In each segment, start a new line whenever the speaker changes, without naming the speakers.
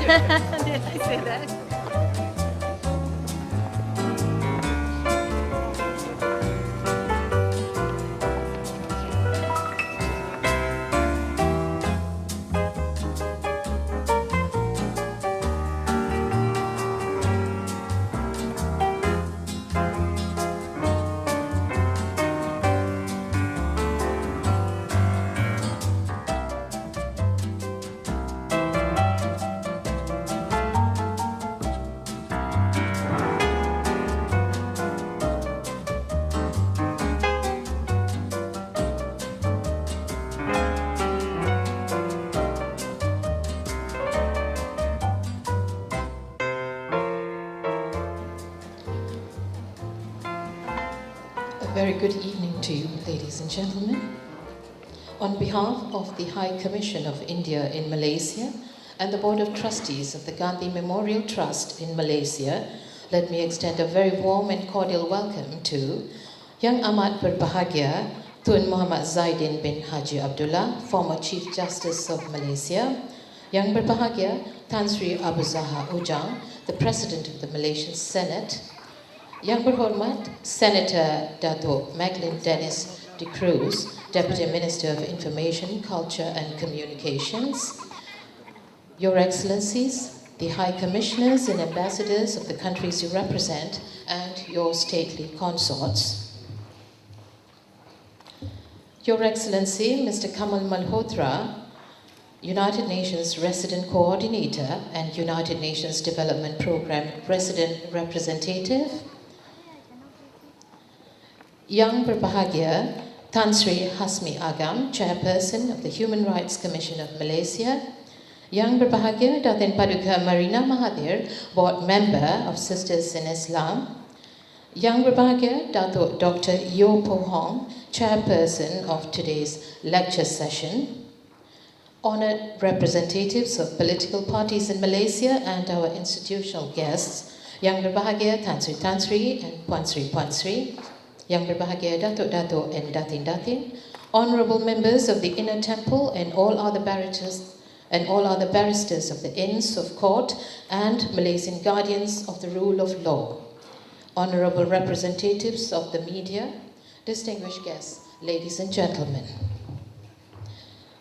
Did I say that?
A very good evening to you, ladies and gentlemen. On behalf of the High Commission of India in Malaysia and the Board of Trustees of the Gandhi Memorial Trust in Malaysia, let me extend a very warm and cordial welcome to Yang Amat Berbahagia Tun Muhammad Zaidin bin Haji Abdullah, former Chief Justice of Malaysia, Yang Berbahagia Tan Sri Abu Zahar Ujang, the President of the Malaysian Senate, Yang Berhormat Senator Dato' Maglin Dennis de Cruz, Deputy Minister of Information, Culture and Communications, Your Excellencies, the High Commissioners and Ambassadors of the countries you represent, and your stately consorts. Your Excellency, Mr. Kamal Malhotra, United Nations Resident Coordinator and United Nations Development Programme Resident Representative, Yang Berbahagia Tan Sri Hasmi Agam, Chairperson of the Human Rights Commission of Malaysia, Yang Berbahagia Datin Paduka Marina Mahathir, Board Member of Sisters in Islam, Yang Berbahagia Dato' Dr. Yo Po Hong, Chairperson of today's lecture session, honored representatives of political parties in Malaysia and our institutional guests, Yang Berbahagia Tan Sri and Puan Sri, Yang Berbahagia Datuk and Datin, honorable members of the Inner Temple and all other barristers of the Inns of Court and Malaysian guardians of the rule of law, honorable representatives of the media, distinguished guests, ladies and gentlemen.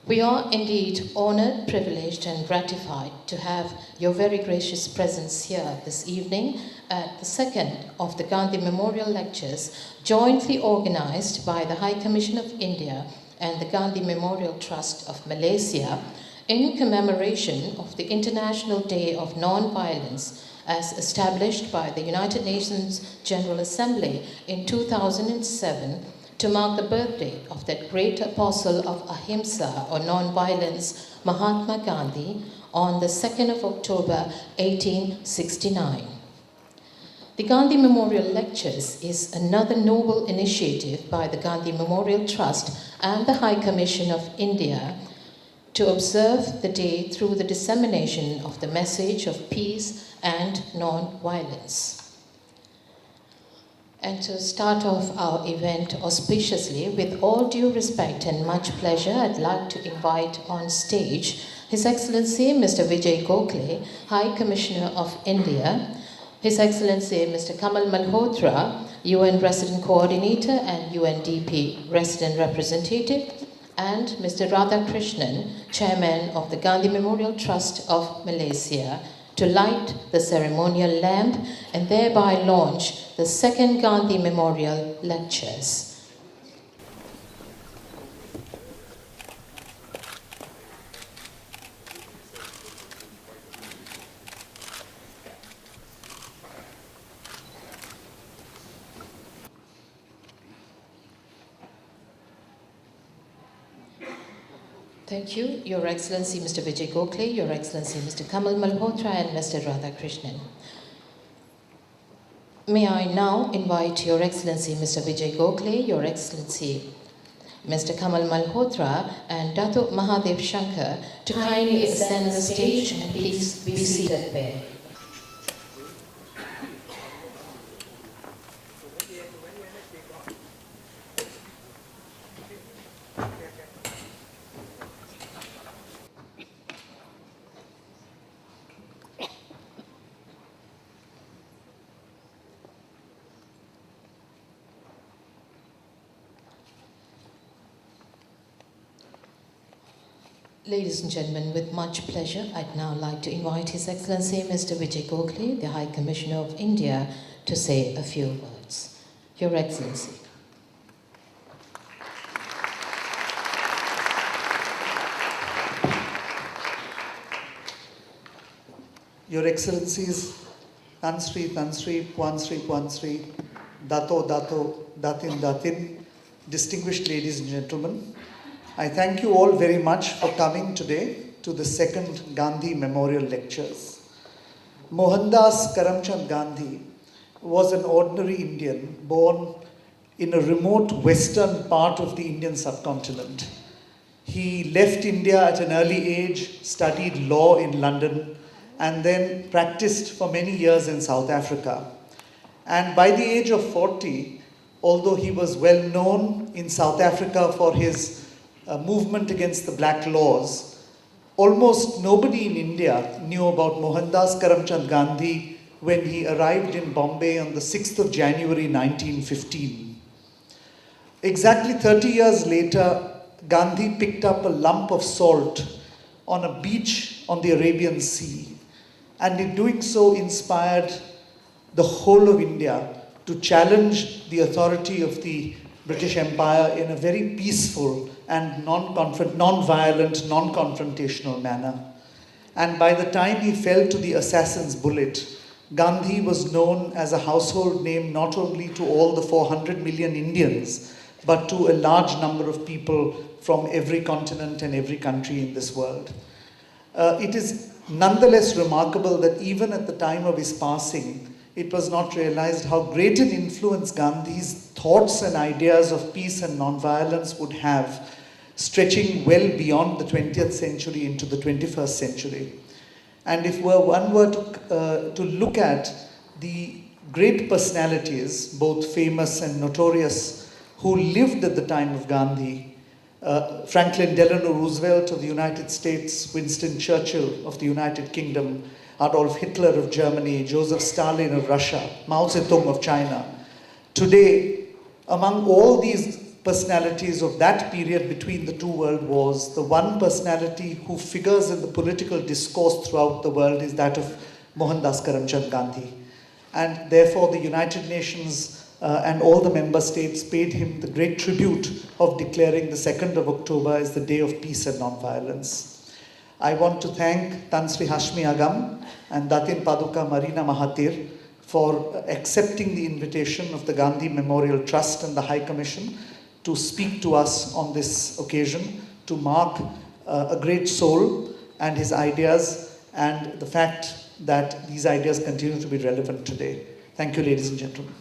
We are indeed honored, privileged, and gratified to have your very gracious presence here this evening at the second of the Gandhi Memorial Lectures, jointly organized by the High Commission of India and the Gandhi Memorial Trust of Malaysia in commemoration of the International Day of Non-Violence as established by the United Nations General Assembly in 2007 to mark the birthday of that great apostle of ahimsa or non-violence, Mahatma Gandhi, on the 2nd of October 1869. The Gandhi Memorial Lectures is another noble initiative by the Gandhi Memorial Trust and the High Commission of India to observe the day through the dissemination of the message of peace and non-violence. And to start off our event auspiciously, with all due respect and much pleasure, I'd like to invite on stage His Excellency Mr. Vijay Gokhale, High Commissioner of India, His Excellency Mr. Kamal Malhotra, UN Resident Coordinator and UNDP Resident Representative, and Mr. Radhakrishnan, Chairman of the Gandhi Memorial Trust of Malaysia, to light the ceremonial lamp and thereby launch the second Gandhi Memorial Lectures. Thank you, Your Excellency Mr. Vijay Gokhale, Your Excellency Mr. Kamal Malhotra and Mr. Radhakrishnan. May I now invite Your Excellency Mr. Vijay Gokhale, Your Excellency Mr. Kamal Malhotra and Datuk Mahadev Shankar to kindly ascend the stage and please be seated there. Ladies and gentlemen, with much pleasure, I'd now like to invite His Excellency Mr. Vijay Gokhale, the High Commissioner of India, to say a few words. Your Excellency.
Your Excellencies, Tansri, Puansri, Dato, Datin, distinguished ladies and gentlemen, I thank you all very much for coming today to the second Gandhi Memorial Lectures. Mohandas Karamchand Gandhi was an ordinary Indian born in a remote western part of the Indian subcontinent. He left India at an early age, studied law in London, and then practiced for many years in South Africa. And by the age of 40, although he was well known in South Africa for his movement against the black laws, almost nobody in India knew about Mohandas Karamchand Gandhi when he arrived in Bombay on the 6th of January 1915. Exactly 30 years later, Gandhi picked up a lump of salt on a beach on the Arabian Sea, and in doing so inspired the whole of India to challenge the authority of the British Empire in a very peaceful and non-violent, non-confrontational manner. And by the time he fell to the assassin's bullet, Gandhi was known as a household name not only to all the 400 million Indians, but to a large number of people from every continent and every country in this world. It is nonetheless remarkable that even at the time of his passing, it was not realized how great an influence Gandhi's thoughts and ideas of peace and nonviolence would have, stretching well beyond the 20th century into the 21st century. And if one were to look at the great personalities, both famous and notorious, who lived at the time of Gandhi, Franklin Delano Roosevelt of the United States, Winston Churchill of the United Kingdom, Adolf Hitler of Germany, Joseph Stalin of Russia, Mao Zedong of China. Today, among all these personalities of that period between the two world wars, the one personality who figures in the political discourse throughout the world is that of Mohandas Karamchand Gandhi. And therefore, the United Nations and all the member states paid him the great tribute of declaring the 2nd of October as the Day of Peace and Nonviolence. I want to thank Tansri Hashmi Agam and Datin Paduka Marina Mahathir for accepting the invitation of the Gandhi Memorial Trust and the High Commission to speak to us on this occasion, to mark a great soul and his ideas and the fact that these ideas continue to be relevant today. Thank you, ladies and gentlemen.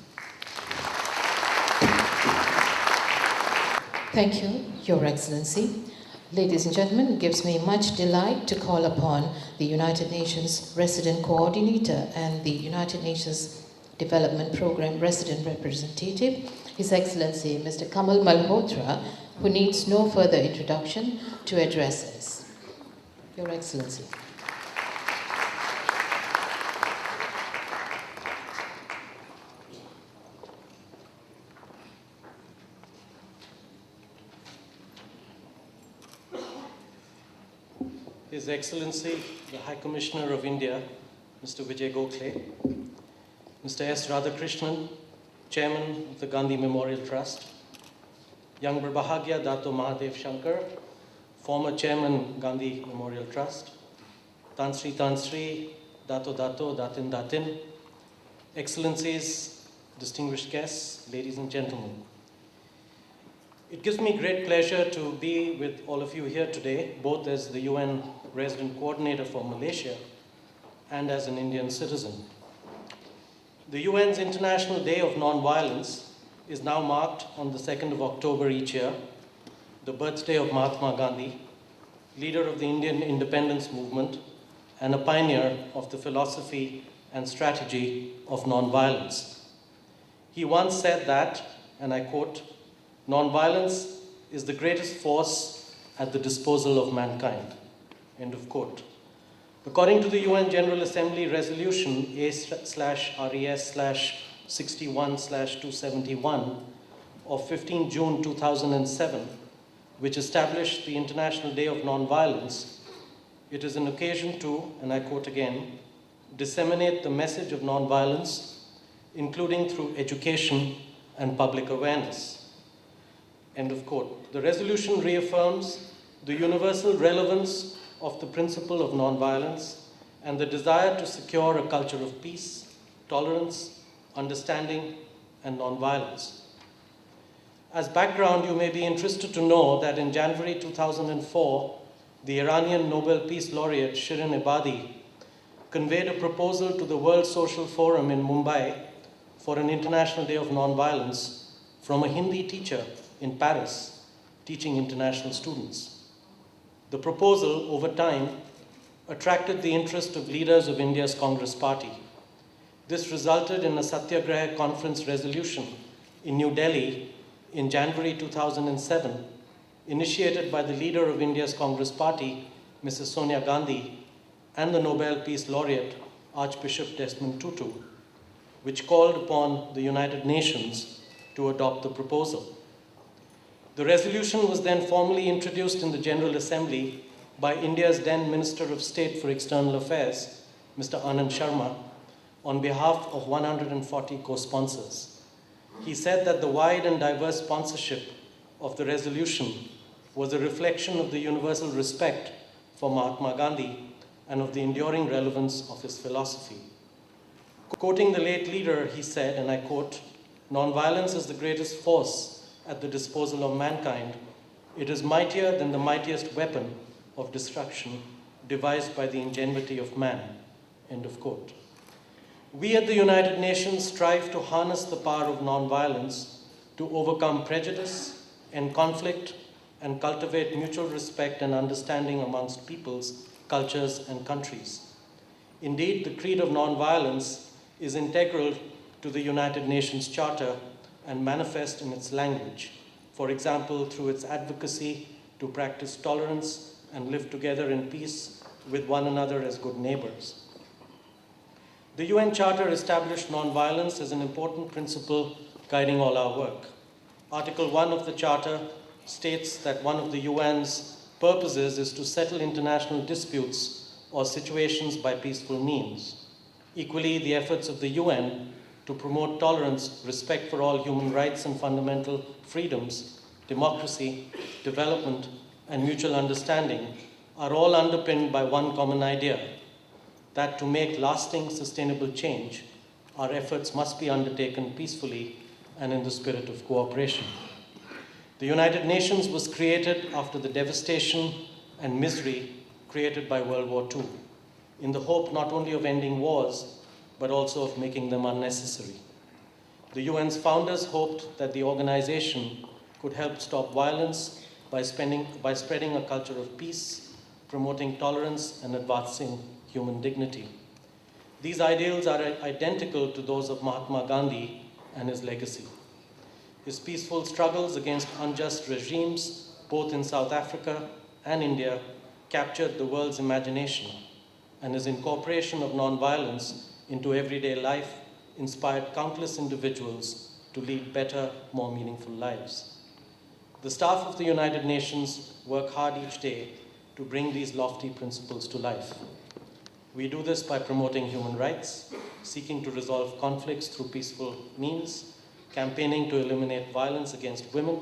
Thank you, Your Excellency. Ladies and gentlemen, it gives me much delight to call upon the United Nations Resident Coordinator and the United Nations Development Program Resident Representative, His Excellency Mr. Kamal Malhotra, who needs no further introduction, to address us. Your Excellency.
His Excellency, the High Commissioner of India, Mr. Vijay Gokhale, Mr. S. Radhakrishnan, Chairman of the Gandhi Memorial Trust, Young Brahagya Dato Mahadev Shankar, former Chairman, Gandhi Memorial Trust, Tansri, Dato, Datin, Excellencies, distinguished guests, ladies and gentlemen. It gives me great pleasure to be with all of you here today, both as the UN Resident Coordinator for Malaysia and as an Indian citizen. The UN's International Day of Nonviolence is now marked on the 2nd of October each year, the birthday of Mahatma Gandhi, leader of the Indian independence movement and a pioneer of the philosophy and strategy of nonviolence. He once said that, and I quote, "Nonviolence is the greatest force at the disposal of mankind." End of quote. According to the UN General Assembly Resolution A/RES/61/271 of 15 June 2007, which established the International Day of Nonviolence, it is an occasion to, and I quote again, disseminate the message of nonviolence, including through education and public awareness. End of quote. The resolution reaffirms the universal relevance of the principle of nonviolence and the desire to secure a culture of peace, tolerance, understanding, and nonviolence. As background, you may be interested to know that in January 2004, the Iranian Nobel Peace Laureate Shirin Ebadi conveyed a proposal to the World Social Forum in Mumbai for an International Day of Nonviolence from a Hindi teacher in Paris teaching international students. The proposal, over time, attracted the interest of leaders of India's Congress Party. This resulted in a Satyagraha Conference resolution in New Delhi in January 2007, initiated by the leader of India's Congress Party, Mrs. Sonia Gandhi, and the Nobel Peace Laureate, Archbishop Desmond Tutu, which called upon the United Nations to adopt the proposal. The resolution was then formally introduced in the General Assembly by India's then Minister of State for External Affairs, Mr. Anand Sharma, on behalf of 140 co-sponsors. He said that the wide and diverse sponsorship of the resolution was a reflection of the universal respect for Mahatma Gandhi and of the enduring relevance of his philosophy. Quoting the late leader, he said, and I quote, "Nonviolence is the greatest force at the disposal of mankind. It is mightier than the mightiest weapon of destruction devised by the ingenuity of man." End of quote. We at the United Nations strive to harness the power of nonviolence to overcome prejudice and conflict and cultivate mutual respect and understanding amongst peoples, cultures, and countries. Indeed, the creed of nonviolence is integral to the United Nations Charter and manifest in its language, for example, through its advocacy to practice tolerance and live together in peace with one another as good neighbors. The UN Charter established nonviolence as an important principle guiding all our work. Article 1 of the Charter states that one of the UN's purposes is to settle international disputes or situations by peaceful means. Equally, the efforts of the UN to promote tolerance, respect for all human rights and fundamental freedoms, democracy, development, and mutual understanding are all underpinned by one common idea, that to make lasting, sustainable change, our efforts must be undertaken peacefully and in the spirit of cooperation. The United Nations was created after the devastation and misery created by World War II, in the hope not only of ending wars, but also of making them unnecessary. The UN's founders hoped that the organization could help stop violence by spreading a culture of peace, promoting tolerance, and advancing human dignity. These ideals are identical to those of Mahatma Gandhi and his legacy. His peaceful struggles against unjust regimes, both in South Africa and India, captured the world's imagination, and his incorporation of nonviolence into everyday life inspired countless individuals to lead better, more meaningful lives. The staff of the United Nations work hard each day to bring these lofty principles to life. We do this by promoting human rights, seeking to resolve conflicts through peaceful means, campaigning to eliminate violence against women,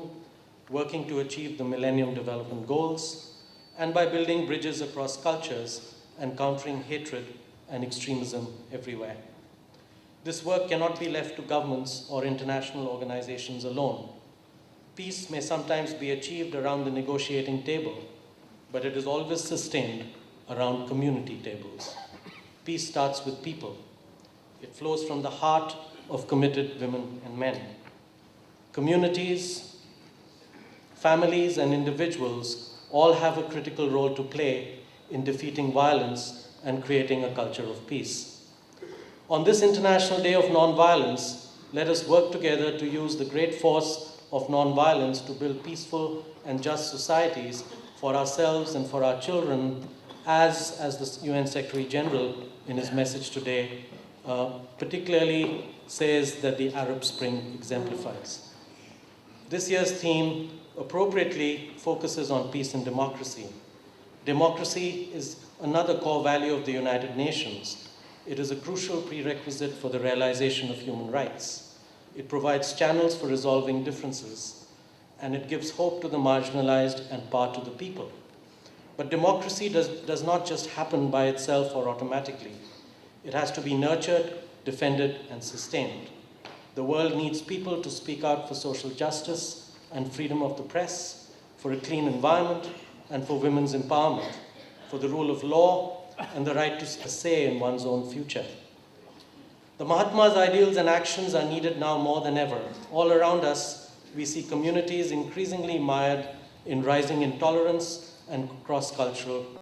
working to achieve the Millennium Development Goals, and by building bridges across cultures and countering hatred and extremism everywhere. This work cannot be left to governments or international organizations alone. Peace may sometimes be achieved around the negotiating table, but it is always sustained around community tables. Peace starts with people. It flows from the heart of committed women and men. Communities, families, and individuals all have a critical role to play in defeating violence and creating a culture of peace. On this International Day of Nonviolence, let us work together to use the great force of nonviolence to build peaceful and just societies for ourselves and for our children, as the UN Secretary General in his message today particularly says that the Arab Spring exemplifies. This year's theme appropriately focuses on peace and democracy. Democracy is another core value of the United Nations. It is a crucial prerequisite for the realization of human rights. It provides channels for resolving differences, and it gives hope to the marginalized and power to the people. But democracy does not just happen by itself or automatically. It has to be nurtured, defended, and sustained. The world needs people to speak out for social justice and freedom of the press, for a clean environment, and for women's empowerment, for the rule of law, and the right to a say in one's own future. The Mahatma's ideals and actions are needed now more than ever. All around us, we see communities increasingly mired in rising intolerance and cross-cultural